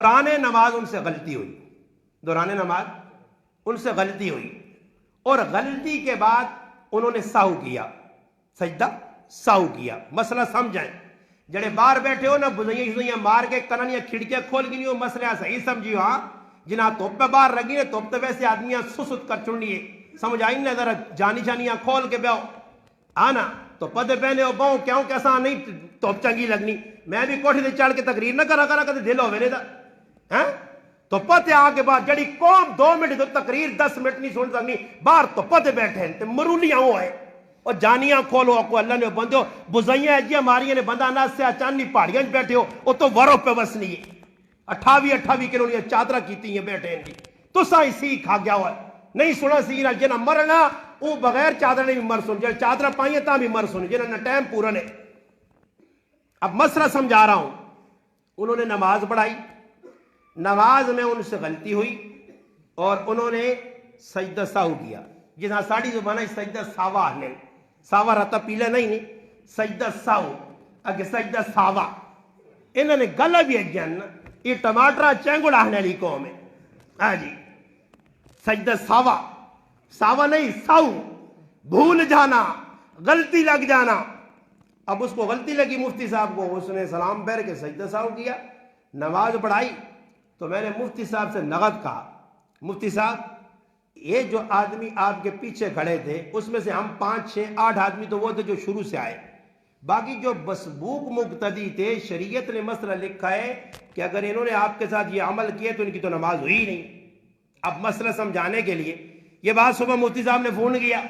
دوران نماز ان سے غلطی ہوئی، دوران نماز ان سے غلطی ہوئی، اور غلطی کے بعد انہوں نے سہو کیا، سجدہ سہو کیا۔ مسئلہ سمجھائیں، جڑے باہر بیٹھے ہو نا بزیاں مار کے کننیاں کھڑکیاں کھول گئی ہو، مسئلہ صحیح سمجھیو۔ ہاں جنہاں توپ پہ باہر رگی نے توپ تو ویسے آدمیاں سست کر چنڈی ہے، سمجھ آئی نا؟ ذرا جانی جانیاں کھول کے بیاؤ آنا تو پدے پہنے ہو باؤں کیوں کیسا نہیں توپ چنگی لگنی۔ میں بھی کوٹھی سے چڑھ کے تقریر نہ کرا کدے دل ہوئے نہیں دا تو پتے آ کے بعد جڑی قوم 2 منٹ تو تقریر 10 منٹ نہیں سن سکنی، باہر تو پتے بیٹھے ہیں مرولیاں ہوئے اور جانیاں کھولو کو اللہ نے بندے ہو بزیاں ایجیاں ماریاں نے بندہ نہ سے چاندنی پہاڑیاں بیٹھے ہو وہ تو ورو پہ وسنی ہے 28 کلو چادرہ کیتی ہیں بیٹھے ہیں تو سائی سی کھا گیا ہوا نہیں سنا سی نہ جنہ مرنا وہ بغیر چادر نے بھی مر سن، جنہ چادرہ پائیں تاں بھی مر سن، جنہ ٹائم پورا نے۔ اب مسئلہ سمجھا رہا ہوں، انہوں نے نماز پڑھائی، نماز میں ان سے غلطی ہوئی اور انہوں نے سجدہ ساو کیا، جہاں ساڑی زبانہ سجدہ ساوا نے ساوا رہتا پیلے نہیں سجدہ ساو اگے سجدہ ساوا انہوں نے گلہ بھی اجن یہ ٹماٹرہ چینگڑ آنے لی قوم ہے۔ ہاں جی سجدہ ساوا، ساوا نہیں ساو، بھول جانا، غلطی لگ جانا۔ اب اس کو غلطی لگی مفتی صاحب کو، اس نے سلام پھیر کے سجدہ ساو کیا، نماز پڑھائی۔ تو میں نے مفتی صاحب سے نغد کہا، مفتی صاحب یہ جو آدمی آپ کے پیچھے کھڑے تھے اس میں سے ہم 5 6 8 آدمی تو وہ تھے جو شروع سے آئے، باقی جو مسبوق مقتدی تھے شریعت نے مسئلہ لکھا ہے کہ اگر انہوں نے آپ کے ساتھ یہ عمل کیا تو ان کی تو نماز ہوئی نہیں۔ اب مسئلہ سمجھانے کے لیے یہ بات صبح مفتی صاحب نے فون کیا،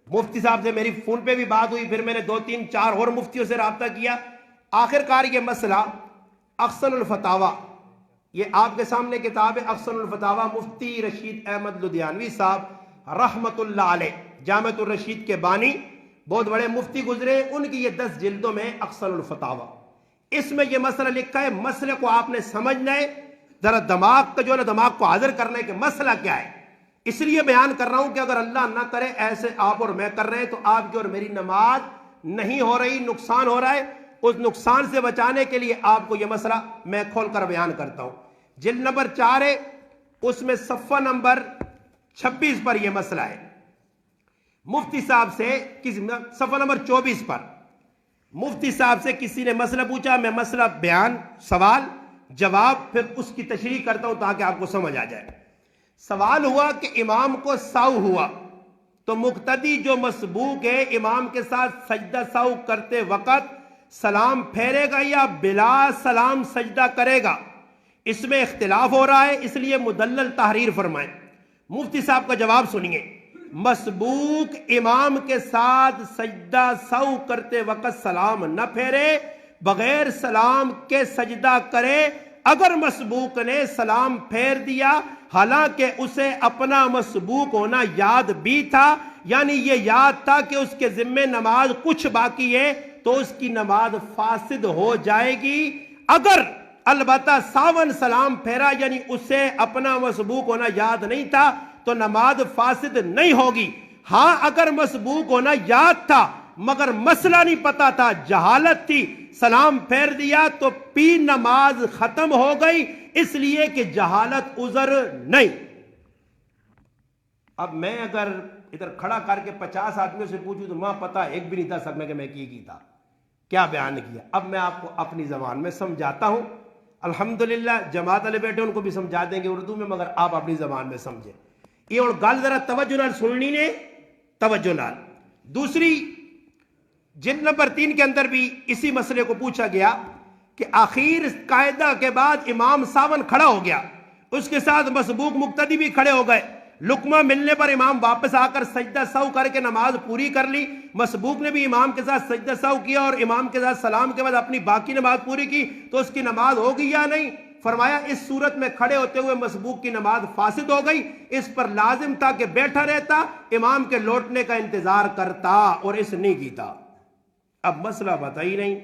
مفتی صاحب سے میری فون پہ بھی بات ہوئی، پھر میں نے 2 3 4 اور مفتیوں سے رابطہ کیا، آخر کار یہ مسئلہ احسن الفتاوی، یہ آپ کے سامنے کتاب ہے احسن الفتاوی، مفتی رشید احمد لدھیانوی صاحب رحمت اللہ علیہ جامعۃ الرشید کے بانی، بہت بڑے مفتی گزرے، ان کی یہ 10 جلدوں میں احسن الفتاوی، اس میں یہ مسئلہ لکھا ہے۔ مسئلے کو آپ نے سمجھنا ہے، ذرا دماغ کا جو ہے نا دماغ کو حاضر کرنا ہے کہ مسئلہ کیا ہے۔ اس لیے بیان کر رہا ہوں کہ اگر اللہ نہ کرے ایسے آپ اور میں کر رہے ہیں تو آپ کی اور میری نماز نہیں ہو رہی، نقصان ہو رہا ہے، اس نقصان سے بچانے کے لیے آپ کو یہ مسئلہ میں کھول کر بیان کرتا ہوں۔ جلد نمبر 4 ہے، اس میں صفحہ نمبر 26 پر یہ مسئلہ ہے۔ مفتی صاحب سے صفحہ نمبر 24 پر مفتی صاحب سے کسی نے مسئلہ پوچھا، میں مسئلہ بیان سوال جواب پھر اس کی تشریح کرتا ہوں تاکہ آپ کو سمجھ آ جائے۔ سوال ہوا کہ امام کو ساو ہوا تو مقتدی جو مسبوق ہے امام کے ساتھ سجدہ ساو کرتے وقت سلام پھیرے گا یا بلا سلام سجدہ کرے گا؟ اس میں اختلاف ہو رہا ہے، اس لیے مدلل تحریر فرمائیں۔ مفتی صاحب کا جواب سنیے، مسبوق امام کے ساتھ سجدہ ساو کرتے وقت سلام نہ پھیرے، بغیر سلام کے سجدہ کرے۔ اگر مسبوق نے سلام پھیر دیا حالانکہ اسے اپنا مسبوق ہونا یاد بھی تھا، یعنی یہ یاد تھا کہ اس کے ذمہ نماز کچھ باقی ہے، تو اس کی نماز فاسد ہو جائے گی۔ اگر البتہ ساون سلام پھیرا یعنی اسے اپنا مسبوق ہونا یاد نہیں تھا تو نماز فاسد نہیں ہوگی۔ ہاں اگر مسبوق ہونا یاد تھا مگر مسئلہ نہیں پتا تھا، جہالت تھی، سلام پھیر دیا تو پی نماز ختم ہو گئی، اس لیے کہ جہالت عذر نہیں۔ اب میں اگر ادھر کھڑا کر کے 50 آدمیوں سے پوچھوں تو ماں پتا ایک بھی نہیں تھا سکنا کہ میں کی تھا، کیا بیان کیا۔ اب میں آپ کو اپنی زبان میں سمجھاتا ہوں، الحمدللہ جماعت والے بیٹھے ان کو بھی سمجھا دیں گے اردو میں، مگر آپ اپنی زبان میں سمجھیں۔ یہ اور گل ذرا توجہ نال سننی نے، توجہ نال۔ دوسری جلد نمبر 3 کے اندر بھی اسی مسئلے کو پوچھا گیا کہ آخر قاعدہ کے بعد امام ساون کھڑا ہو گیا، اس کے ساتھ مسبوق مقتدی بھی کھڑے ہو گئے، لقمہ ملنے پر امام واپس آ کر سجدہ سہو کر کے نماز پوری کر لی، مسبوق نے بھی امام کے ساتھ سجدہ سہو کیا اور امام کے ساتھ سلام کے بعد اپنی باقی نماز پوری کی، تو اس کی نماز ہوگی یا نہیں؟ فرمایا اس صورت میں کھڑے ہوتے ہوئے مسبوق کی نماز فاسد ہو گئی، اس پر لازم تھا کہ بیٹھا رہتا، امام کے لوٹنے کا انتظار کرتا، اور اس نہیں کیتا۔ اب مسئلہ بتائی نہیں،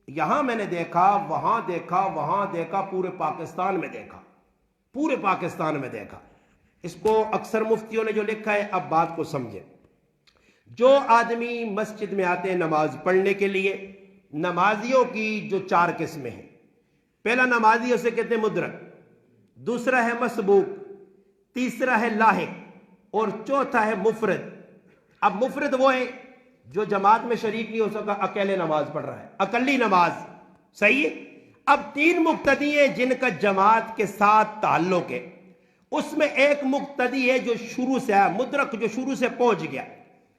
یہاں میں نے دیکھا، وہاں دیکھا، وہاں دیکھا، پورے پاکستان میں دیکھا، پورے پاکستان میں دیکھا۔ اس کو اکثر مفتیوں نے جو لکھا ہے، اب بات کو سمجھیں۔ جو آدمی مسجد میں آتے ہیں نماز پڑھنے کے لیے، نمازیوں کی جو 4 قسمیں ہیں، پہلا نمازی اسے کہتے ہیں مدرک، دوسرا ہے مسبوق، تیسرا ہے لاحق اور چوتھا ہے مفرد۔ اب مفرد وہ ہے جو جماعت میں شریک نہیں ہو سکا، اکیلے نماز پڑھ رہا ہے، اکلی نماز، صحیح ہے۔ اب تین مقتدی ہیں جن کا جماعت کے ساتھ تعلق ہے، اس میں ایک مقتدی ہے جو شروع سے آیا، مدرک جو شروع سے پہنچ گیا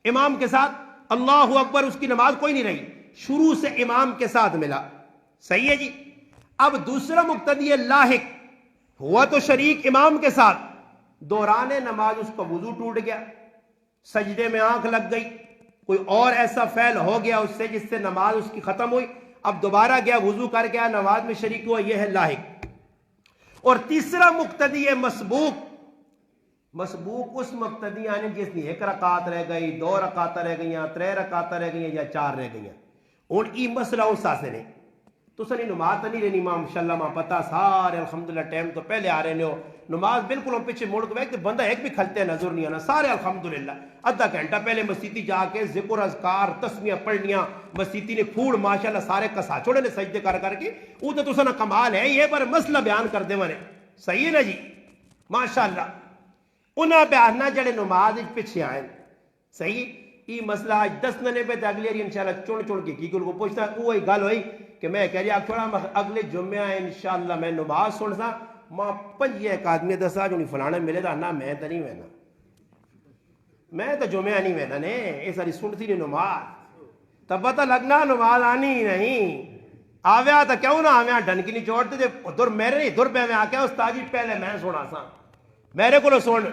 امام کے ساتھ، اللہ اکبر، اس کی نماز کوئی نہیں رہی، شروع سے امام کے ساتھ ملا، صحیح ہے جی۔ اب دوسرا مقتدی ہے لاحق، ہوا تو شریک امام کے ساتھ، دوران نماز اس کا وضو ٹوٹ گیا، سجدے میں آنکھ لگ گئی، کوئی اور ایسا فعل ہو گیا اس سے جس سے نماز اس کی ختم ہوئی، اب دوبارہ گیا وضو کر گیا، نماز میں شریک ہوا، یہ ہے لاحق۔ اور تیسرا مقتدی ہے مسبوق۔ مسبوق اس مقتدی یعنی جس نے ایک رکعت رہ گئی، 2 رکعت رہ گئیاں، 3 رکعت رہ گئیاں یا 4 رہ گئیاں، اور ای مسئلہ اس سے نے تو سنی نماز تو نہیں رہنی ماشاءاللہ ماں پتا سارے الحمدللہ ٹائم تو پہلے آ رہے ہو، نماز بالکل ہم پیچھے مڑ کے کہ بندہ ایک بھی کھلتے نظر نہیں آنا، سارے الحمدللہ آدھا گھنٹہ پہلے مسیتی جا کے ذکر اذکار تسمیہ پڑھنیاں، مسیتی نے پھوڑ ماشاءاللہ سارے کسا چھوڑے نے سجدے کر کر کے، وہ تو سنا کمال ہے یہ، پر مسئلہ بیان کر دے منے، صحیح ہے نا جی ماشاءاللہ۔ انہاں بیاننا جڑے نماز پیچھے آئیں، صحیح یہ مسئلہ آج 10 ننے پہ اگلی اری انشاءاللہ چون کے کی کو پوچھتا، وہی گل ہوئی کہ میں کہہ رہا چھوڑا اگلے جمعہ انشاءاللہ میں نماز سن سا، ماں 5 ایک آدمی دسا جو نہیں فلانے ملے دا نا میں تو نہیں وینا، میں تو جمعہ نہیں وینا نے، یہ ساری سنتی نہیں نماز، تب پتہ لگنا نماز آنی ہی نہیں، آویا تو کیوں نہ آویا ڈنکی نہیں چھوڑتے تھے، ادھر میرے نہیں ادھر پہ میں آکیا استاد جی پہلے میں سونا سا، میرے کو سن،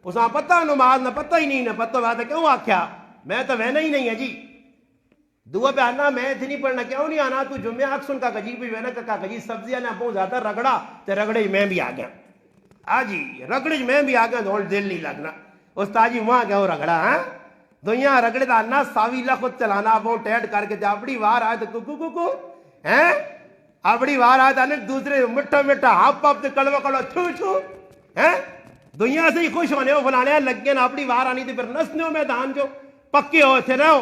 اساں پتہ نماز نہ پتہ ہی نہیں، نہ پتہ ہوا تو کیوں آکھیا، میں تو وینا ہی نہیں ہے جی، دعا پہ آنا میں تھی نہیں پڑھنا، کیوں نہیں آنا تو جمعہ آکھ سن کا گجی بھی وینا کا گجی سبزیاں نے بہت زیادہ رگڑا تے رگڑے میں بھی آ گیا، جی رگڑے میں بھی آ گیا تو دل نہیں لگنا، استاد جی وہاں گیا رگڑا، ہاں دنیا رگڑے دا آنا ساوی لخت چلانا بہت ٹیٹ کر کے اپنی وار آئے تو کو ہیں اپنی وار آئے تو دوسرے مٹھا مٹھا ہپ ہپ تے کڑوا کڑوا چھو چھو ہیں دنیا سے ہی خوش ہونے ہو فلانے لگے نا، اپنی وار آنی تھی پھر نسنے ہو میدان جو پکے ہو تھے رہو،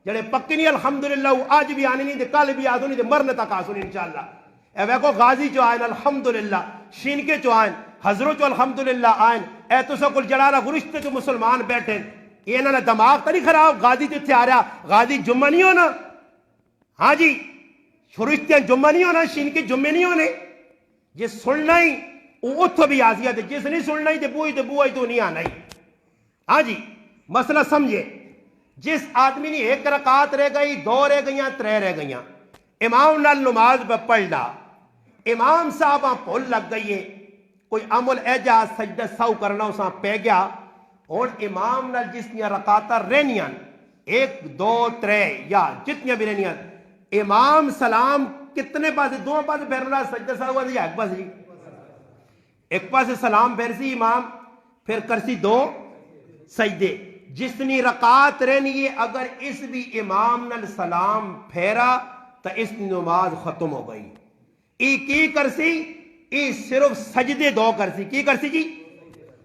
جڑے پکے نہیں الحمدللہ وہ آج بھی آنی نہیں تھے، کل بھی آدھو نہیں تھے، مرنے تک آسونی انشاءاللہ، اے ویکو غازی جو آئین الحمدللہ، شینکے جو آئین، حضرت جو الحمدللہ آئین، اے تو سکل جڑارہ گرشتے جو مسلمان بیٹھے، یہ انہوں نے دماغ تو نہیں خراب، غازی جو تھے آ رہا، غازی جمعہ نہیں ہونا، ہاں جی شرشتے جمعہ نہیں ہونا، شینکے جمعہ نہیں ہونے، جس سننا ہی وہ اتھو بھی آزیت ہے، جس نہیں سننا ہی تے بوئی تو نہیں آنا ہی، ہاں جی مسئلہ سمجھے، جس آدمی نے 1 رکعت رہ گئی، 2 رہ گئیاں، 3 رہ گئیاں، امام نال نماز پہ پڑھنا، امام صاحبہ پھول لگ گئی ہے، کوئی عمل ایجا سجدہ سو کرنا اساں پہ گیا، اور امام نال جس نیا رکعتہ رہنیاں 1 2 3 یا جتنی بھی رہنیاں، امام سلام کتنے پاسے 2 پاسے پھیرنا سجدہ سو ہوا یا ایک پاسے، ایک پاسے سلام پھیرسی امام پھر کرسی 2 سجدے، جس نے رکعت رہنی ہے اگر اس بھی امام نال سلام پھیرا تو اس نماز ختم ہو گئی، ای کی کرسی، ای صرف سجدے 2 کرسی، کی کرسی جی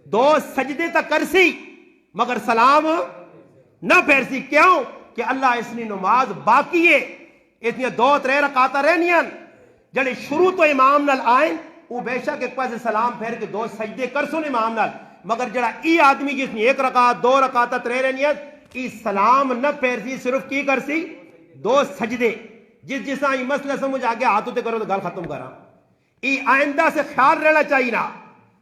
2 سجدے تا کرسی مگر سلام نہ پھیرسی، کیوں کہ اللہ اس نے نماز باقی ہے، اتنی 2 3 رکعتاں رہنیاں، جڑے شروع تو امام نال آئیں وہ بے شک ایک پاسے سلام پھیر کے 2 سجدے کر سن امام نال، مگر جڑا ای آدمی جس نے 1 رکعت 2 رکعت 3 رہنیاں، ای سلام نہ پھیرسی، صرف کی کرسی 2 سجدے، جس ای مسئلہ سمجھ آگے ہاتھوں تے کرو تو گل ختم کرا، ای آئندہ سے خیال رہنا چاہیے نا،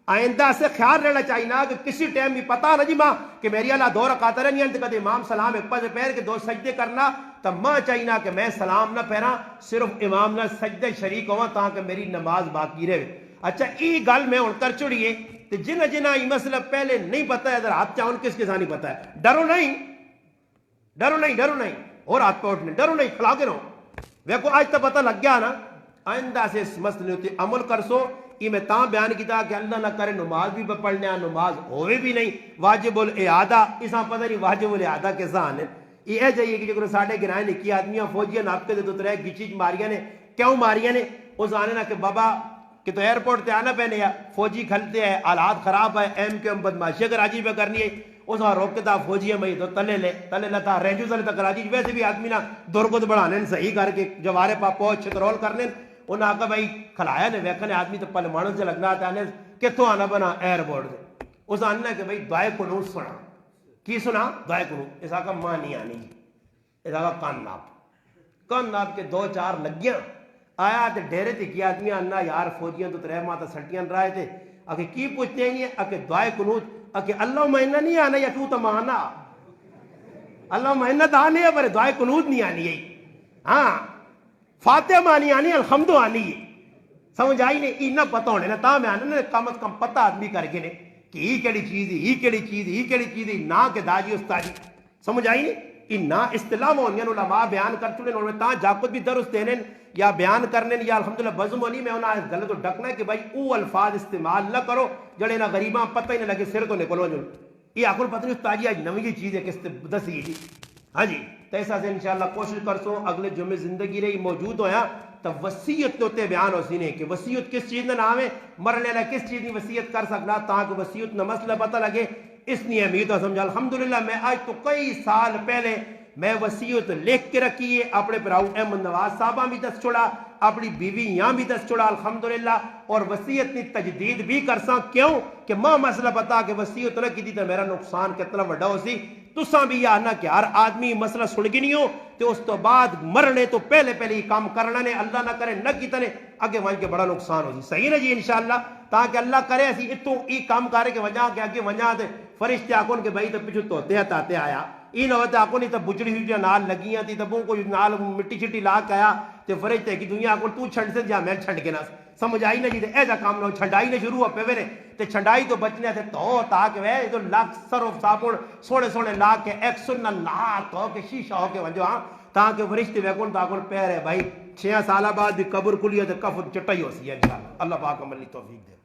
آئندہ سے خیال رہنا چاہیے نا کہ کسی ٹائم بھی پتا نہ جی ماں کہ میری اللہ 2 رکعت رہنیاں تے کدے امام سلام ایک پاسے پھیر کے 2 سجدے کرنا، تب ماں چاہیے نا کہ میں سلام نہ پھیرا، صرف امام نہ سجدے شریک ہوا تاکہ میری نماز باقی رہے۔ اچھا ای گل میں ہن کر چھڑیے تو جنہ یہ مسئلہ پہلے نہیں پتا ہے ادھر ہاتھ چاہوں کس کے ساتھ نہیں پتا ہے، ڈرو نہیں ڈرو نہیں ڈرو نہیں، اور ہاتھ پہ اٹھنے ڈرو نہیں، کھلا کے رہو، ویکو آج تو پتہ لگ گیا نا، آئندہ سے اس مسئلے ہوتے عمل کر سو، یہ میں تاں بیان کیتا کہ اللہ نہ کرے نماز بھی پڑھنے نماز ہوئے بھی نہیں، واجب الاعادہ اساں پتہ نہیں واجب الاعادہ کے سانے، یہ جائیے کہ جو ساڑھے گرائیں نے کی آدمیاں فوجیاں ناپ کے دے تو ترے گچی ماریاں نے، کیوں ماریاں نے، اس آنے نا کہ بابا کہ تو ایئرپورٹ تے آنا پہنے یا فوجی کھلتے ہیں، حالات خراب ہے، ایم کے ام بدماشی اگر راجی پہ کرنی ہے، اس وہاں روک کے تا فوجی ہے میں تو تلے لتا رینجو تلے تک راجی، ویسے بھی آدمی نا درگت بڑھانے صحیح کر کے جوارے پا پہنچ چھترول کرنے، انہیں آکا بھائی کھلایا نے ویکھنے آدمی تو پہلے مانو سے لگنا آتا ہے کتوں آنا بنا ایئرپورٹ دے اس آنا کہ بھائی دعائے قنوت سنا کی سنا دعائے قنوت اس آکا ماں نہیں آنی اس آکا کان ناپ کے 2-4 لگیاں آیا تے ڈیرے تے کی آدمی آنا یار فوجیاں تو ترہ ماہ تا سٹیاں رائے تھے اکے کی پوچھتے ہیں اکے دعائے قنوت اکے اللہ مہینہ نہیں آنا یا تو تمانا اللہ مہینہ تا آنے ہے پر دعائے قنوت نہیں آنی ہے ہاں فاتحہ مانی آنی الحمد آنی ہے سمجھ آئی نے اینا پتہ ہونے نا تا میں آنا نا کم از کم پتہ آدمی کر کے نے کہ ہی کیڑی چیز ہی کیڑی چیز ہی کیڑی چیز نا کہ داجی استادی سمجھ آئی نے نا اصطلاح ہونی علماء بیان کر چلے انہوں نے تا جاکت بھی درست دینے یا بیان کرنے یا الحمدللہ بزم ہونی میں انہاں اس غلط ڈکنا ہے کہ بھائی او الفاظ استعمال نہ کرو جڑے نہ غریباں پتہ ہی نہ لگے سر تو نکلو جو یہ آخر پتہ نہیں استادی آج نوی چیز ہے کہ دسی جی ہاں جی تو ایسا سے انشاءاللہ کوشش کرسو اگلے جمعے زندگی رہی موجود ہویا تو وصیت تو تے بیان ہو سینے کہ وصیت کس چیز نے نام ہے مرنے لے کس چیز نہیں وصیت کر سکنا تاکہ وصیت نہ مسئلہ پتہ لگے اس نے امید و سمجھا الحمدللہ میں آج تو کئی سال پہلے میں وصیت لکھ کے رکھی ہے اپنے پراؤ احمد نواز صاحبہ بھی دس چھوڑا اپنی بیوی یہاں بھی دس چھوڑا الحمدللہ اور وصیت نے تجدید بھی کرساں کیوں کہ ماں مسئلہ پتا کہ وصیت نہ کی دی تو میرا نقصان کتنا وڈا ہو سی تساں بھی یہ آنا کہ ہر آدمی مسئلہ سن گی نہیں ہو تو اس تو بعد مرنے تو پہلے یہ کام کرنا نے اللہ نہ کرے نہ کیتا نے آگے وہاں کے بڑا نقصان ہو سی صحیح نا جی انشاءاللہ تاکہ اللہ کرے اسی اتوں ای کام کرے کہ وجہ کہ آگے وجہ تے فرشتے آکون کہ بھائی تو پیچھو توتے تاتے آیا این ہوتے آکون تو بجڑی ہوئی نال لگیاں تھی تبوں کو نال مٹی چھٹی لا کے آیا تے فرشتے کی دنیا آکون تو چھڑ سے جا میں چھڑ کے نا سمجھ آئی نا جی ایسا کام نہ چھڑائی نے شروع ہو پہ ویرے تے چھڑائی تو بچنے تھے تو تاکہ وہ تو لاکھ سرف صابن سوڑے سوڑے لا کے ایک سننا لا تو کہ شیشہ ہو کے ونجو ہاں تاکہ فرشتے ویکون تاکون پیر ہے بھائی 6 سالہ بعد بھی قبر کھلی ہے تو کفر چٹائی ہو سی ہے انشاءاللہ اللہ پاک عملی توفیق دے